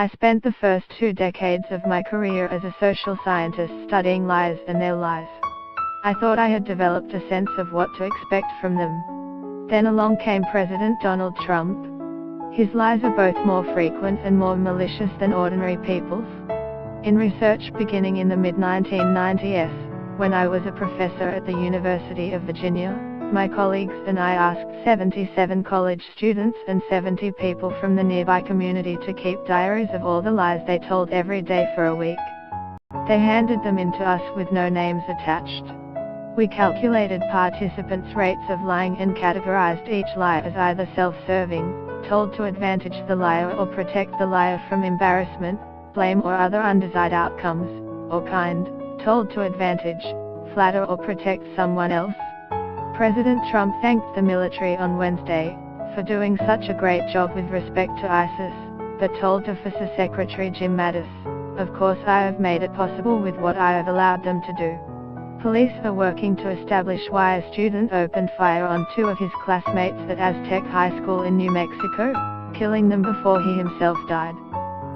I spent the first 2 decades of my career as a social scientist studying lies and their lies. I thought I had developed a sense of what to expect from them. Then along came President Donald Trump. His lies are both more frequent and more malicious than ordinary people's. In research beginning in the mid-1990s, when I was a professor at the University of Virginia, my colleagues and I asked 77 college students and 70 people from the nearby community to keep diaries of all the lies they told every day for a week. They handed them in to us with no names attached. We calculated participants' rates of lying and categorized each lie as either self-serving, told to advantage the liar or protect the liar from embarrassment, blame or other undesired outcomes, or kind, told to advantage, flatter or protect someone else. President Trump thanked the military on Wednesday for doing such a great job with respect to ISIS, but told DFS Secretary Jim Mattis, "Of course I have made it possible with what I have allowed them to do." Police are working to establish why a student opened fire on 2 of his classmates at Aztec High School in New Mexico, killing them before he himself died.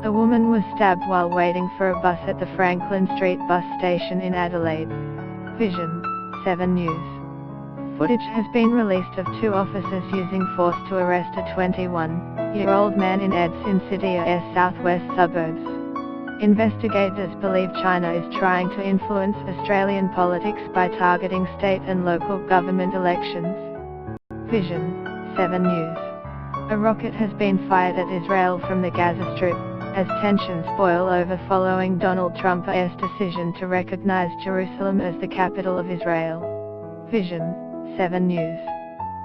A woman was stabbed while waiting for a bus at the Franklin Street bus station in Adelaide. Vision, 7 News. Footage has been released of 2 officers using force to arrest a 21-year-old man in Ed's Insidious southwest suburbs. Investigators believe China is trying to influence Australian politics by targeting state and local government elections. Vision, 7 News. A rocket has been fired at Israel from the Gaza Strip, as tensions boil over following Donald Trump's decision to recognize Jerusalem as the capital of Israel. Vision, 7 News.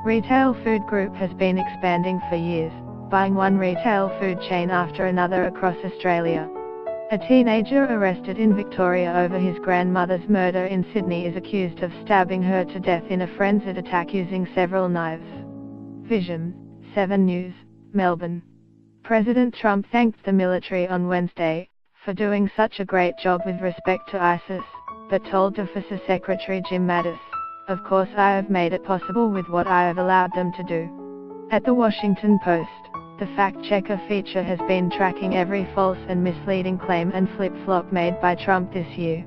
Retail Food Group has been expanding for years, buying one retail food chain after another across Australia. A teenager arrested in Victoria over his grandmother's murder in Sydney is accused of stabbing her to death in a frenzied attack using several knives. Vision, 7 News, Melbourne. President Trump thanked the military on Wednesday for doing such a great job with respect to ISIS, but told DFS Secretary Jim Mattis, "Of course I have made it possible with what I have allowed them to do." At the Washington Post, the fact-checker feature has been tracking every false and misleading claim and flip-flop made by Trump this year.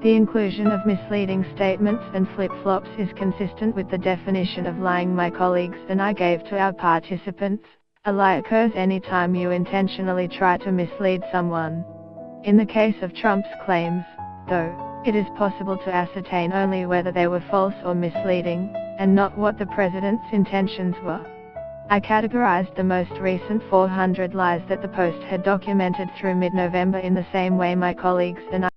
The inclusion of misleading statements and flip-flops is consistent with the definition of lying my colleagues and I gave to our participants. A lie occurs anytime you intentionally try to mislead someone. In the case of Trump's claims, though, it is possible to ascertain only whether they were false or misleading, and not what the president's intentions were. I categorized the most recent 400 lies that the Post had documented through mid-November in the same way my colleagues and I